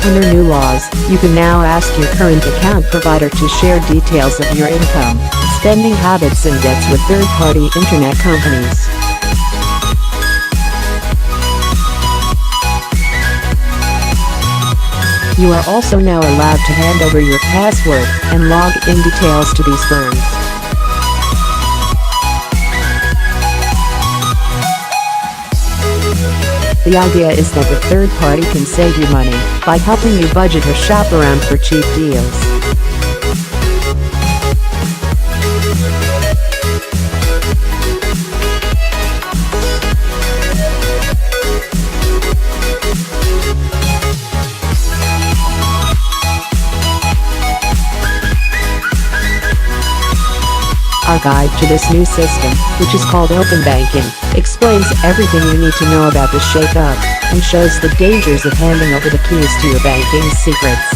Under new laws, you can now ask your current account provider to share details of your income, spending habits and debts with third-party internet companies. You are also now allowed to hand over your password and log-in details to these firms. The idea is that the third party can save you money by helping you budget or shop around for cheap deals. Our guide to this new system, which is called Open Banking, explains everything you need to know about the shake-up and shows the dangers of handing over the keys to your banking secrets.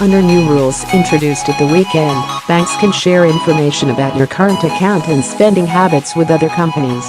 Under new rules introduced at the weekend, banks can share information about your current account and spending habits with other companies.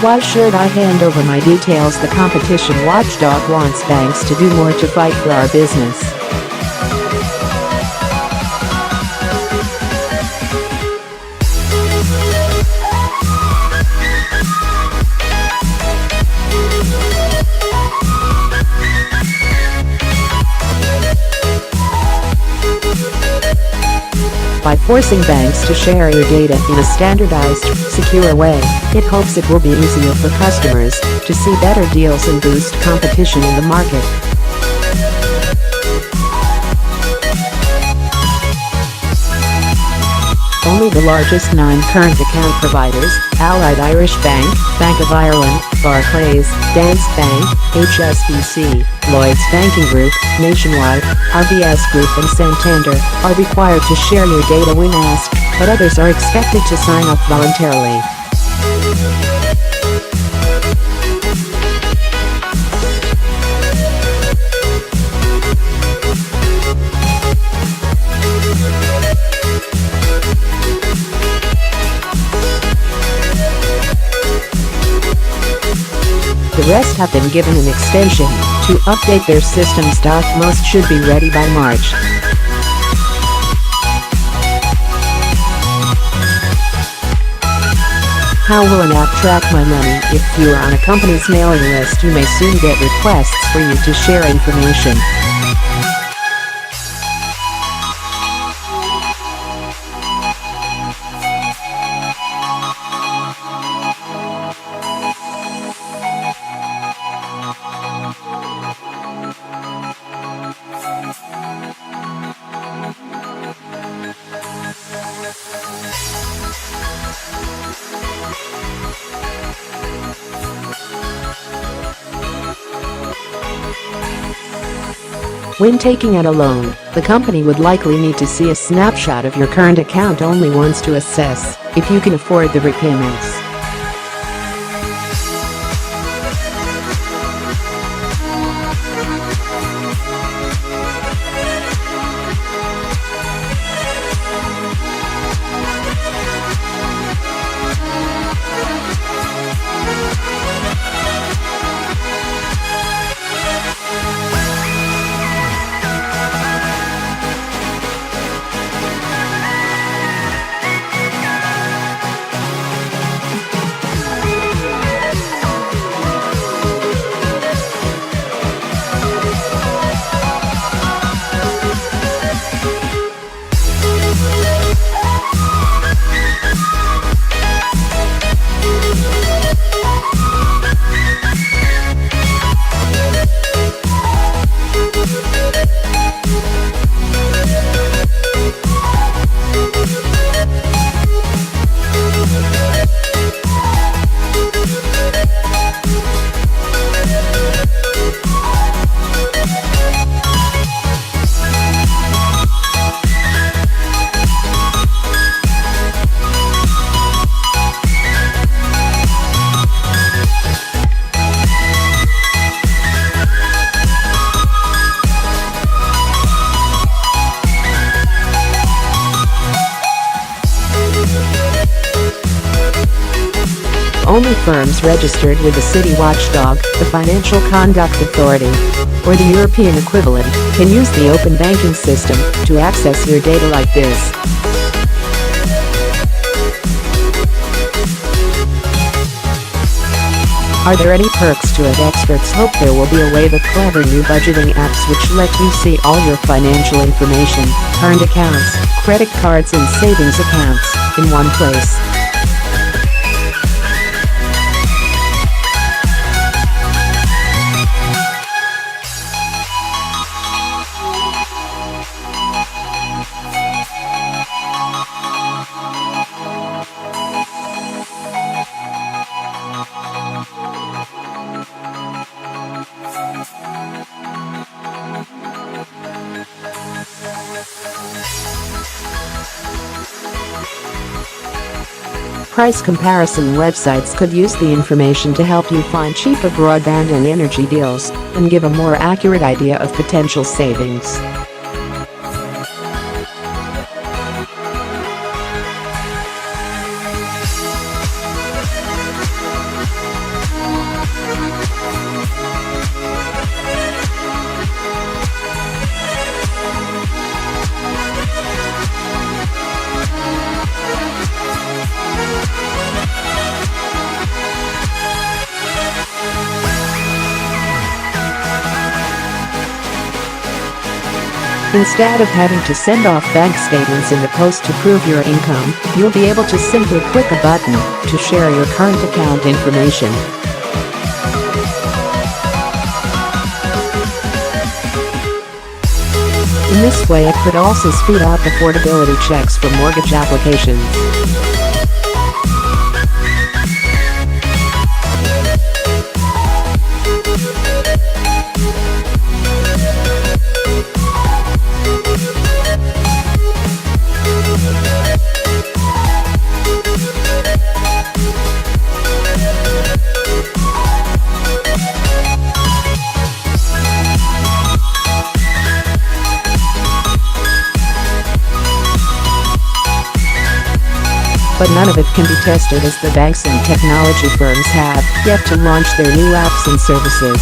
Why should I hand over my details? The competition watchdog wants banks to do more to fight for our business. By forcing banks to share your data in a standardized, secure way, it hopes it will be easier for customers to see better deals and boost competition in the market. Only the largest 9 current account providers, Allied Irish Bank, Bank of Ireland, Barclays, Danske Bank, HSBC, Lloyds Banking Group, Nationwide, RBS Group and Santander, are required to share your data when asked, but others are expected to sign up voluntarily. The rest have been given an extension to update their systems. Most should be ready by March. How will an app track my money? If you are on a company's mailing list, you may soon get requests for you to share information. When taking out a loan, the company would likely need to see a snapshot of your current account only once to assess if you can afford the repayments. Only firms registered with the city watchdog, the Financial Conduct Authority, or the European equivalent, can use the open banking system to access your data like this. Are there any perks to it? Experts hope there will be a wave of clever new budgeting apps which let you see all your financial information, current accounts, credit cards and savings accounts, in one place. Price comparison websites could use the information to help you find cheaper broadband and energy deals and give a more accurate idea of potential savings. Instead of having to send off bank statements in the post to prove your income, you'll be able to simply click a button to share your current account information. In this way, it could also speed up affordability checks for mortgage applications. But none of it can be tested as the banks and technology firms have yet to launch their new apps and services.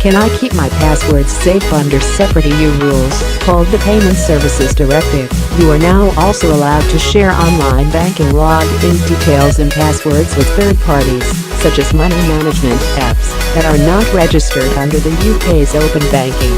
Can I keep my passwords safe under separate EU rules, called the Payment Services Directive? You are now also allowed to share online banking log-in details and passwords with third parties, such as money management apps, that are not registered under the UK's open banking.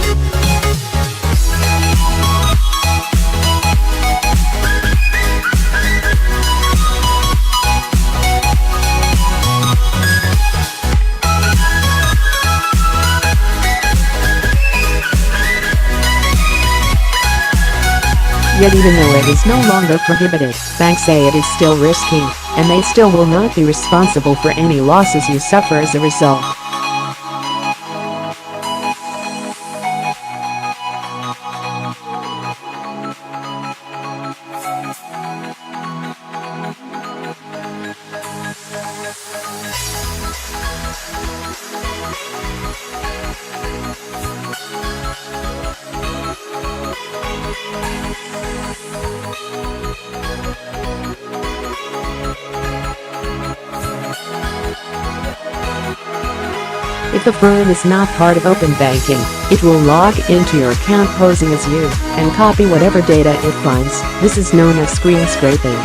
Yet even though it is no longer prohibited, banks say it is still risky, and they still will not be responsible for any losses you suffer as a result. If the firm is not part of open banking, it will log into your account posing as you and copy whatever data it finds. This is known as screen scraping.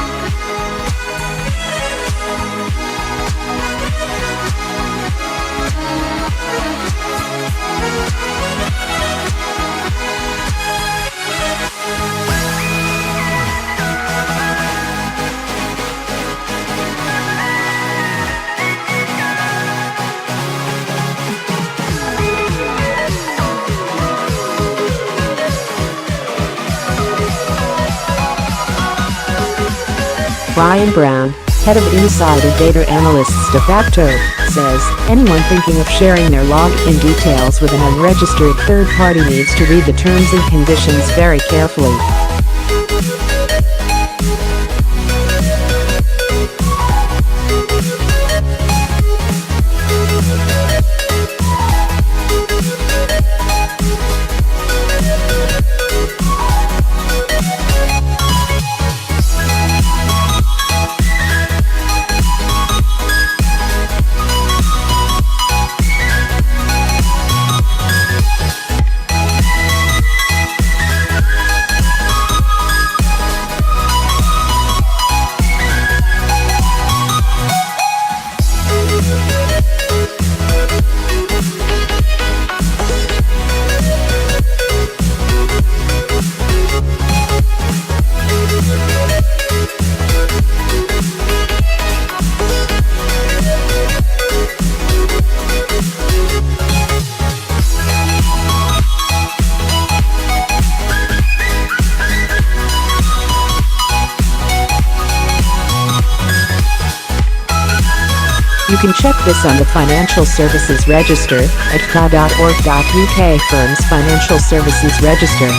Brian Brown, head of Insider Data Analysts de facto, says anyone thinking of sharing their login details with an unregistered third party needs to read the terms and conditions very carefully. can check this on the Financial Services Register at fa.org.uk. Firms Financial Services Register.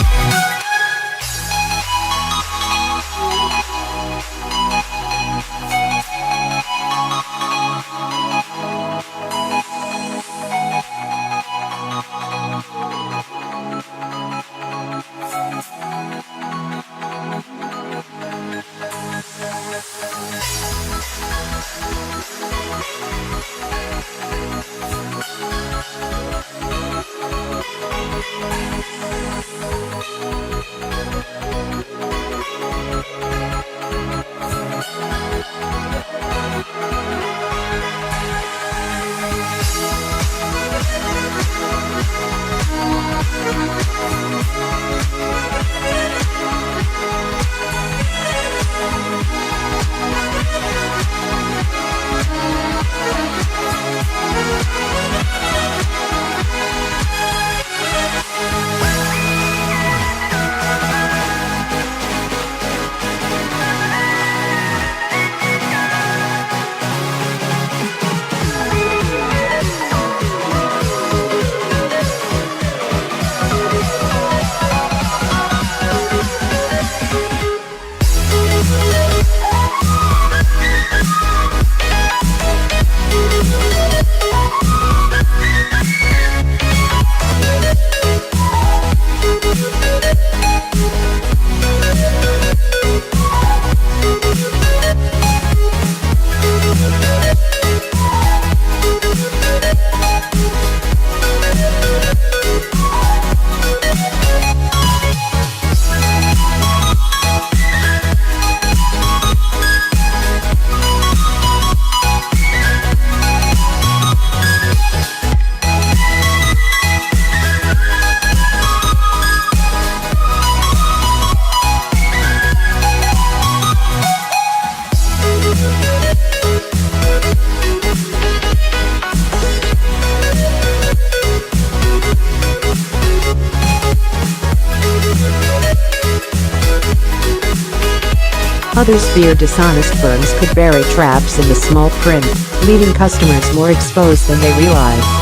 Others fear dishonest firms could bury traps in the small print, leaving customers more exposed than they realize.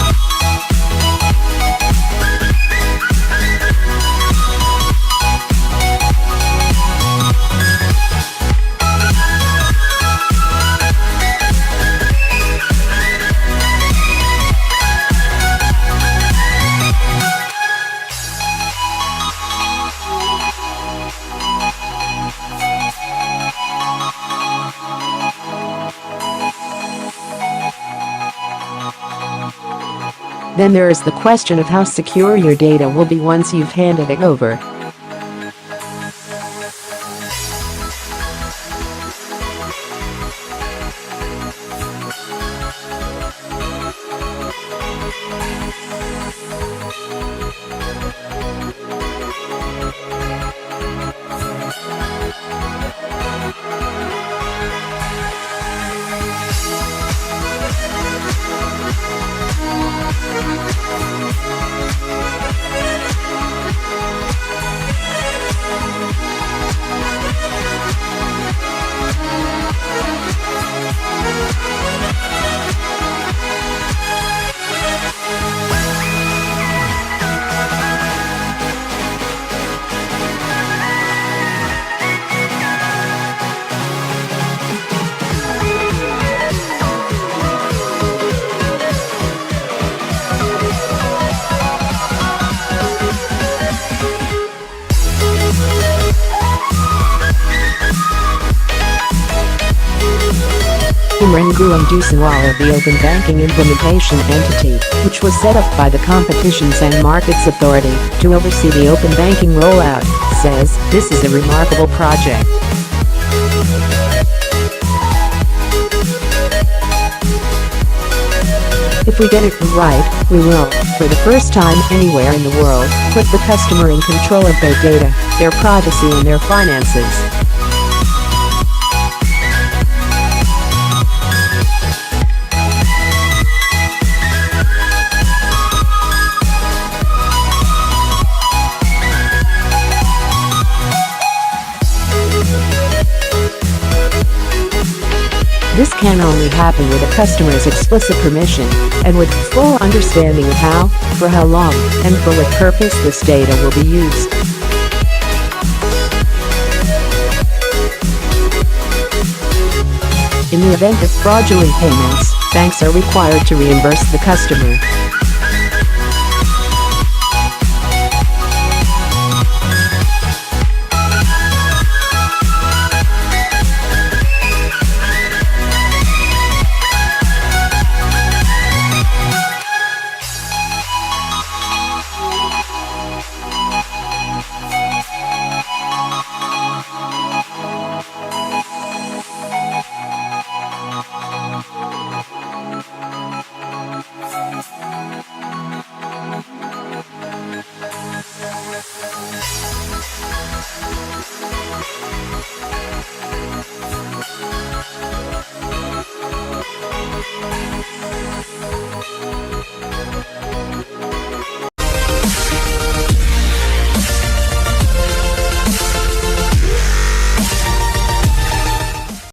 Then there is the question of how secure your data will be once you've handed it over. Rangulam the Open Banking Implementation Entity, which was set up by the Competitions and Markets Authority to oversee the open banking rollout, says, "This is a remarkable project. If we get it right, we will, for the first time anywhere in the world, put the customer in control of their data, their privacy and their finances." This can only happen with a customer's explicit permission and with full understanding of how, for how long, and for what purpose this data will be used. In the event of fraudulent payments, banks are required to reimburse the customer.